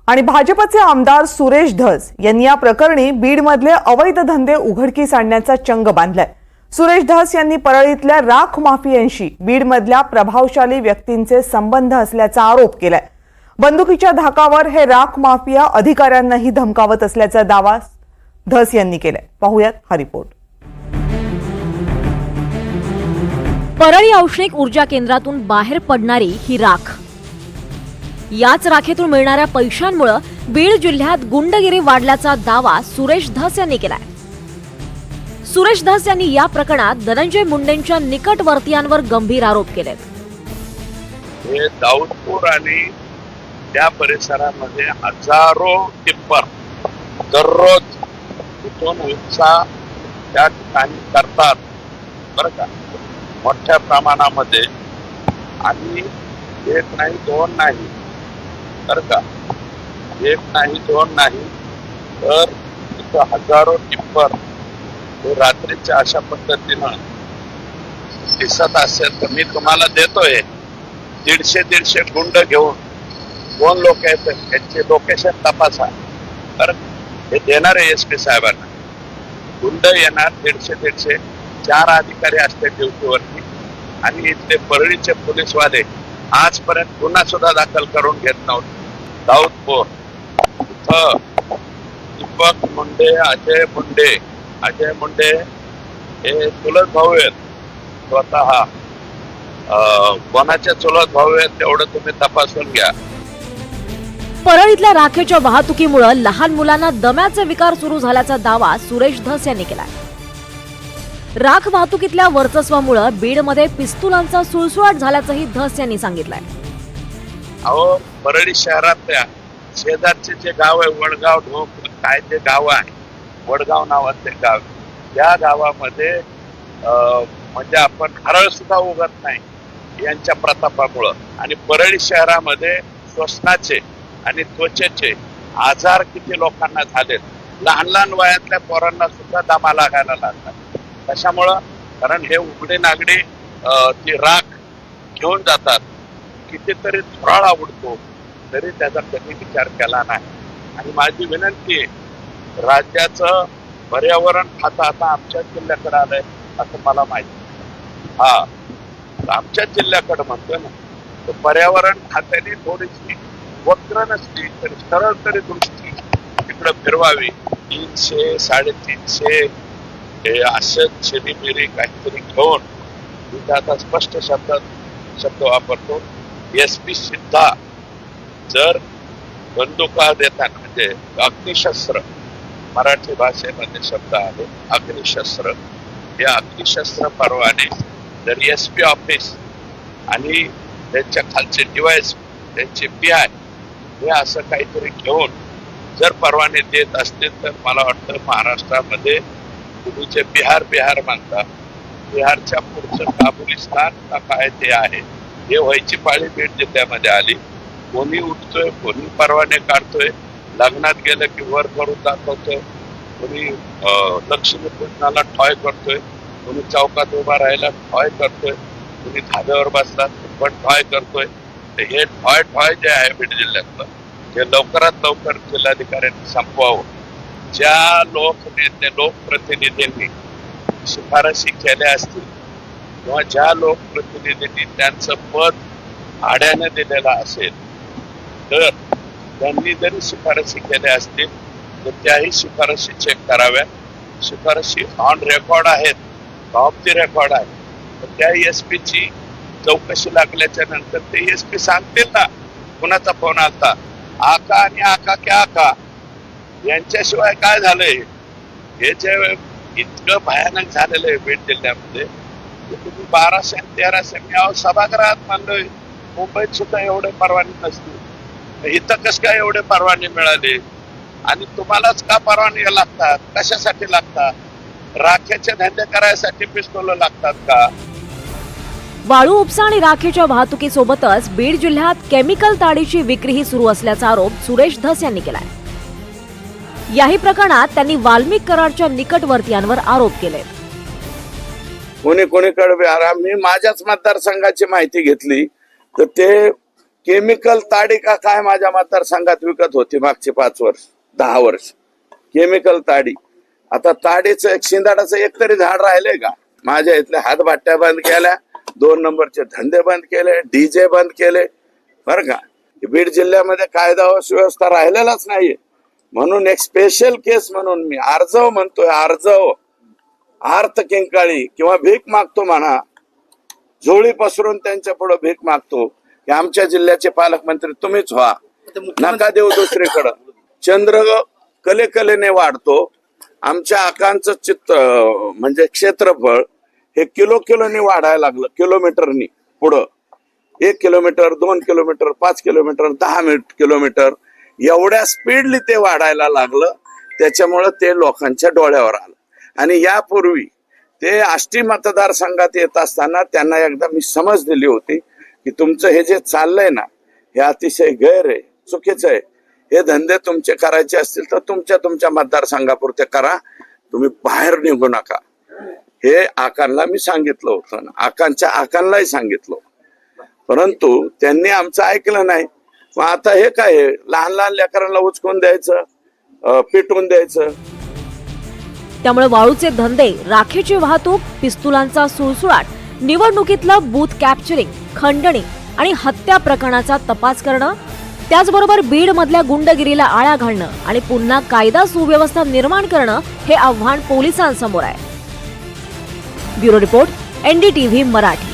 आणि भाजपचे आमदार सुरेश धस यांनी या प्रकरणी बीडमधले अवैध धंदे उघडकीस आणण्याचा चंग बांधलाय। सुरेश धस यांनी परळीतल्या राख माफियांशी बीडमधल्या प्रभावशाली व्यक्तींचे संबंध असल्याचा आरोप केलाय। बंदुकीच्या धाकावर हे राख माफिया अधिकाऱ्यांनाही धमकावत असल्याचा दावा धस यांनी केलाय। पाहूयात हा रिपोर्ट। परळी औष्णिक ऊर्जा केंद्रातून बाहेर पडणारी ही राख, याच राखेतून मिळणाऱ्या पैशांमुळे बीड जिल्ह्यात गुंडगिरी वाढल्याचा दावा सुरेश धस यांनी केलाय। सुरेश धस यांनी या प्रकरणात धनंजय मुंडेंच्या निकटवर्तीयांवर गंभीर आरोप केलेत। हे दाऊदपूर आणि त्या परिसरामध्ये हजारो टिप्पर दररोज तिथून उपसा त्या ठिकाणी करतात बरं का, मोठ्या प्रमाणामध्ये। आणि एक नाही दोन नाही बरं का, एक नाही दोन नाही तर तिथं हजारो टिप्पर हे रात्रीच्या अशा पद्धतीनं दिसत असेल तर मी तुम्हाला देतोय 150 गुंड घेऊन 2 लोक आहेत, त्यांचे लोकेशन तपासा बरं। हे देणार आहे SP साहेबांना। गुंड येणार 150 4 अधिकारी असते ड्युटीवरती आणि इथले परळीचे पोलीसवाले आजपर्यंत गुन्हा सुद्धा दाखल करून घेत नव्हते। दाऊदपूर इथं दीपक मुंडे, अजय मुंडे हे चुलत भाऊ आहेत स्वतः। कोणाचे चुलत भाऊ आहेत तेवढं तुम्ही तपासून घ्या। परळीतल्या राखेच्या वाहतुकीमुळे लहान मुलांना दम्याचे विकार सुरू झाल्याचा दावा सुरेश धस यांनी केलाय। राख वाहतुकीतल्या वर्चस्वामुळे बीडमध्ये पिस्तुलांचा सुळसुळाट झाल्याचंही धस यांनी सांगितलंय। अहो, परळी शहरातल्या शेजारचे जे गाव आहे वडगाव ढोक काय ते गाव आहे, वडगाव नावाचे गाव, या गावामध्ये म्हणजे आपण हरळ सुद्धा उगत नाही यांच्या प्रतापामुळं। आणि परळी शहरामध्ये श्वसनाचे आणि त्वचेचे आजार किती लोकांना झालेत, लहान लहान वयातल्या पोरांना सुद्धा दमा लागायला लागतात। कशामुळं? कारण हे उघडे नागडे ती राख घेऊन जातात, कितीतरी धुराळा उडतो तरी त्याचा कधी विचार केला नाही। आणि माझी विनंती आहे, राज्याचं पर्यावरण खातं आता आमच्या जिल्ह्याकडे आलंय असं मला माहिती। आमच्या जिल्ह्याकडे म्हणतोय ना, तर पर्यावरण खात्याने थोडीशी वक्र नसली तरी सरळ तरी दृष्टी तिकडे फिरवावी। 300 350 हे असं शिरीमिरी काहीतरी घेऊन तिथं आता स्पष्ट शब्द वापरतो। SP सुद्धा जर बंदुका देताना म्हणजे अग्निशस्त्र, मराठी भाषेमध्ये शब्द आहे अग्निशस्त्र, हे अग्निशस्त्र परवाने जर SP ऑफिस आणि त्यांच्या खालचे डिवाइस त्यांचे PI हे असं काहीतरी घेऊन जर परवाने देत असतील तर मला वाटतं महाराष्ट्रामध्ये तुम्ही जे बिहार म्हणता, बिहारच्या पुढचं काबुलिस्तान का काय ते आहे, हे व्हायची पाळी बीड जिल्ह्यामध्ये आली। कोणी उठतोय, कोणी परवाने काढतोय, लग्नात गेलं की वर करून दाखवतोय, कोणी लक्ष्मीपूजनाला ठॉय करतोय, कोणी चौकात उभा राहायला ठॉय करतोय, कोणी धाब्यावर बसला पण ठॉय करतोय। हे ठॉय जे आहे बीड जिल्ह्यातलं, हे लवकरात लवकर जिल्हाधिकाऱ्यांनी संपवावं। ज्या लोकप्रतिनिधींनी शिफारशी केल्या असतील किंवा ज्या लोकप्रतिनिधींनी त्यांचं पद भाड्याने दिलेलं असेल तर त्यांनी जरी शिफारशी केल्या असतील तर त्याही शिफारशी चेक कराव्या। शिफारशी ऑन रेकॉर्ड आहेत, ऑफ द रेकॉर्ड आहे, तर त्या SP ची चौकशी लागल्याच्या नंतर ते SP सांगतील ना कुणाचा फोन आलता, आका आणि आका क्या आका यांच्याशिवाय काय झालंय। हे जे इतकं भयानक झालेलं आहे बीड जिल्ह्यामध्ये, तुम्ही 1200 आणि 1300 सभागृहात मानलोय, मुंबईत सुद्धा एवढे परवाने नसतील, इथं कसं काय एवढे परवाने मिळाले? आणि तुम्हालाच का परवाने लागतात? कशासाठी लागतात? राखेचे धंदे करायसाठी पिस्तूल लागतात का? वाळू उपसा आणि राखेच्या वाहतुकीसोबतच बीड जिल्ह्यात केमिकल ताडीची विक्रीही सुरू असल्याचा आरोप सुरेश धस यांनी केलाय। याही प्रकरणात त्यांनी वाल्मिक कराडच्या निकटवर्तीयांवर आरोप केले। कोणीकडे मी माझ्याच मतदारसंघाची माहिती घेतली तर ते केमिकल ताडी का काय माझ्या मतदारसंघात विकत होती मागचे 5 वर्ष 10 वर्ष केमिकल ताडी. आता ताडीचं एक शिंदाडाचं एक तरी झाड राहिलंय का? माझ्या इथल्या हातभाट्या बंद केल्या, 2 नंबरचे धंदे बंद केले, डीजे बंद केले. बरं का, बीड जिल्ह्यामध्ये कायदा व सुव्यवस्था राहिलेलाच नाहीये. म्हणून एक स्पेशल केस म्हणून मी आर्जव म्हणतोय, आर्जव आर्त किंकाळी किंवा भीक मागतो म्हणा, झोळी पसरून त्यांच्या पुढे भीक मागतो की आमच्या जिल्ह्याचे पालकमंत्री तुम्हीच व्हा, नका देऊ दुसरीकडं. चंद्र कलेकलेने वाढतो. आमच्या आकांचं चित्र म्हणजे क्षेत्रफळ हे किलोनी वाढायला लागलं, किलोमीटरनी पुढं. 1 किलोमीटर, 2 किलोमीटर, 5 किलोमीटर, 10 किलोमीटर एवढ्या स्पीडली ते वाढायला लागलं. त्याच्यामुळं ते लोकांच्या डोळ्यावर आलं. आणि यापूर्वी ते आष्टी मतदारसंघात येत असताना त्यांना एकदा मी समज दिली होती की तुमचं हे जे चाललंय ना हे अतिशय गैर आहे, चुकीचं आहे. हे धंदे तुमचे करायचे असतील तर तुमच्या मतदारसंघापुरते करा, तुम्ही बाहेर निघू नका. हे आकांना मी सांगितलं होतं, आकांनाही सांगितलं. परंतु त्यांनी आमचं ऐकलं नाही. मग आता हे काय, लहान लहान लेकरांना उचकून द्यायचं, पिटवून द्यायचं. त्यामुळे वाळूचे धंदे, राखेची वाहतूक, पिस्तुलांचा सुळसुळाट, निवडणुकीतलं बूथ कॅप्चरिंग, खंडणी आणि हत्या प्रकरणाचा तपास करणं, त्याचबरोबर बीड मधल्या गुंडगिरीला आळा घालणं आणि पुन्हा कायदा सुव्यवस्था निर्माण करणं हे आव्हान पोलिसांसमोर आहे. Bureau report, NDTV Marathi.